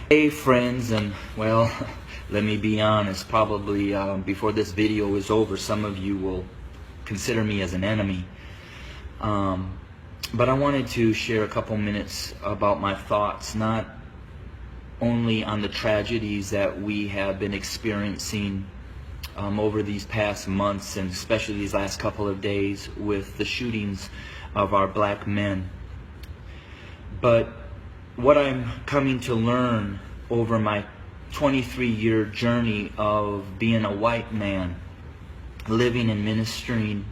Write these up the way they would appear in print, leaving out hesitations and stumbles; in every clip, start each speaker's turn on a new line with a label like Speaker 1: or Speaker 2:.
Speaker 1: Hey friends, and well, let me be honest, probably before this video is over, some of you will consider me as an enemy. But I wanted to share a couple minutes about my thoughts, not only on the tragedies that we have been experiencing over these past months, and especially these last couple of days with the shootings of our black men, but what I'm coming to learn over my 23-year journey of being a white man, living and ministering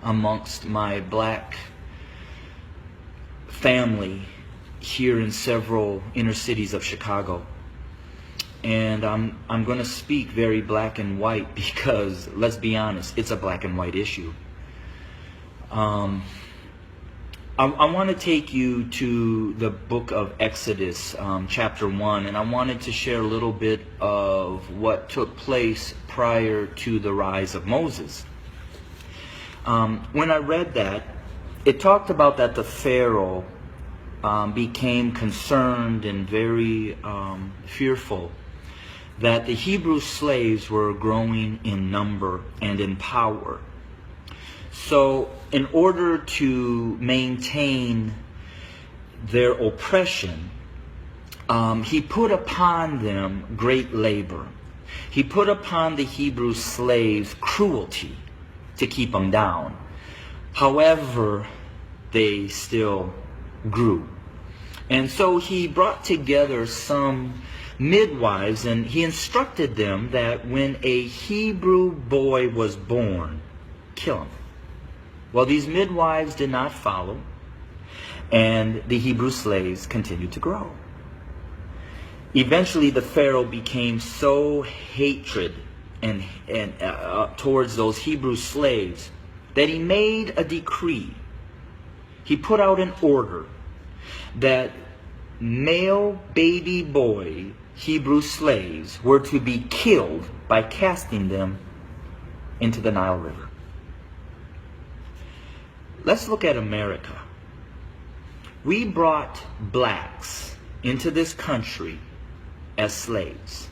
Speaker 1: amongst my black family here in several inner cities of Chicago. And I'm going to speak very black and white because, let's be honest, it's a black and white issue. I want to take you to the book of Exodus, chapter 1, and I wanted to share a little bit of what took place prior to the rise of Moses. When I read that, it talked about that the Pharaoh became concerned and very fearful that the Hebrew slaves were growing in number and in power. So in order to maintain their oppression, he put upon them great labor. He put upon the Hebrew slaves cruelty to keep them down. However, they still grew. And so he brought together some midwives, and he instructed them that when a Hebrew boy was born, kill him. Well, these midwives did not follow, and the Hebrew slaves continued to grow. Eventually, the Pharaoh became so hatred and towards those Hebrew slaves that he made a decree. He put out an order that male baby boy Hebrew slaves were to be killed by casting them into the Nile River. Let's look at America. We brought blacks into this country as slaves.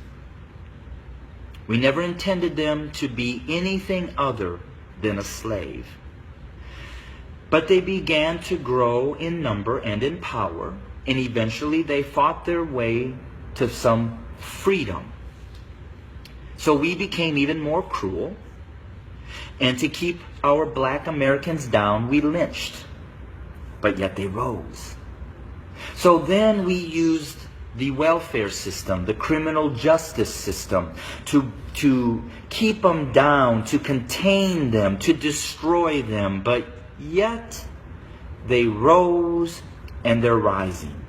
Speaker 1: We never intended them to be anything other than a slave. But they began to grow in number and in power, and eventually they fought their way to some freedom. So we became even more cruel. And to keep our black Americans down, we lynched. But yet they rose. So then we used the welfare system, the criminal justice system, to keep them down, to contain them, to destroy them. But yet they rose, and they're rising.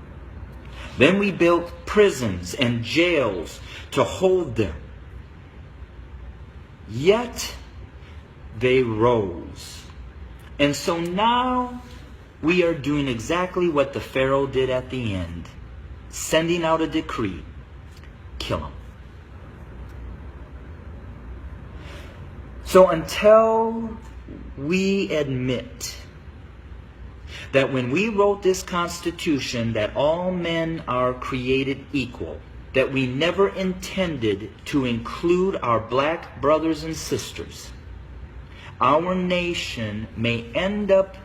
Speaker 1: Then we built prisons and jails to hold them. Yet they rose. And so now we are doing exactly what the Pharaoh did at the end, sending out a decree: kill them. So until we admit that when we wrote this Constitution that all men are created equal, that we never intended to include our black brothers and sisters, our nation may end up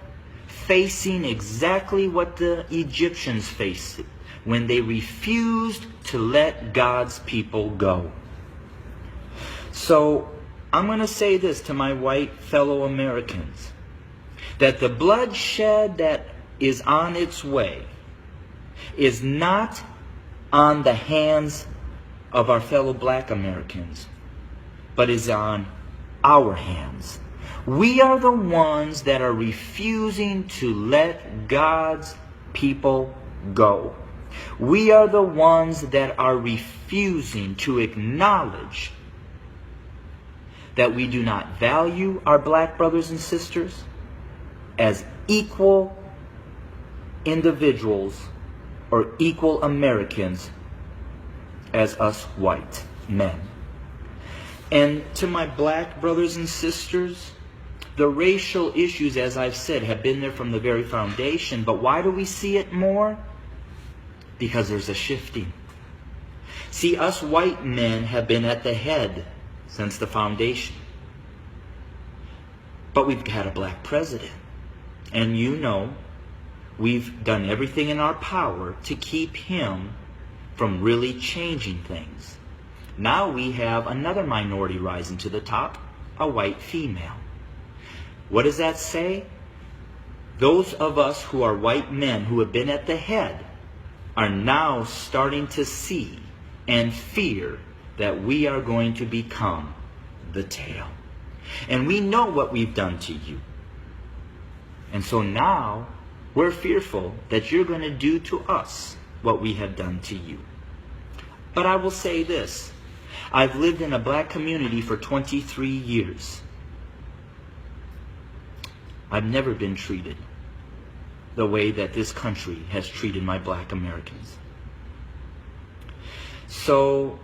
Speaker 1: facing exactly what the Egyptians faced when they refused to let God's people go. So I'm going to say this to my white fellow Americans, that the bloodshed that is on its way is not on the hands of our fellow black Americans, but is on our hands. We are the ones that are refusing to let God's people go. We are the ones that are refusing to acknowledge that we do not value our black brothers and sisters as equal individuals or equal Americans as us white men. And to my black brothers and sisters, the racial issues, as I've said, have been there from the very foundation. But why do we see it more? Because there's a shifting. See, us white men have been at the head since the foundation. But we've had a black president. And you know, we've done everything in our power to keep him from really changing things. Now we have another minority rising to the top, a white female. What does that say? Those of us who are white men who have been at the head are now starting to see and fear that we are going to become the tail. And we know what we've done to you. And so now we're fearful that you're going to do to us what we have done to you. But I will say this. I've lived in a black community for 23 years. I've never been treated the way that this country has treated my black Americans. So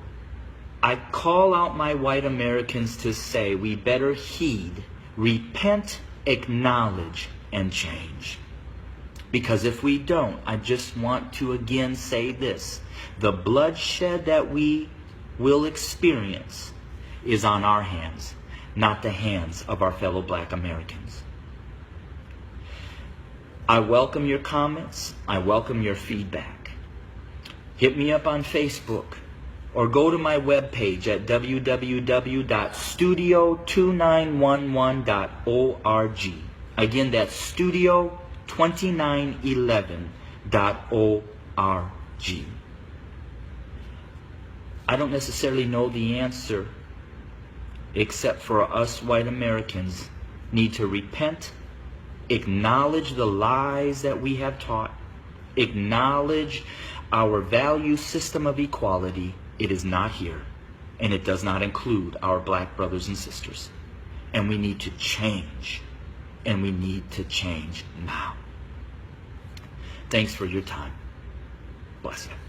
Speaker 1: I call out my white Americans to say we better heed, repent, acknowledge, and change. Because if we don't, I just want to again say this. The bloodshed that we will experience is on our hands, not the hands of our fellow black Americans. I welcome your comments. I welcome your feedback. Hit me up on Facebook or go to my webpage at www.studio2911.org. Again, that's studio2911.org. I don't necessarily know the answer, except for us white Americans need to repent, acknowledge the lies that we have taught, acknowledge our value system of equality. It is not here, and it does not include our black brothers and sisters. And we need to change, and we need to change now. Thanks for your time. Bless you.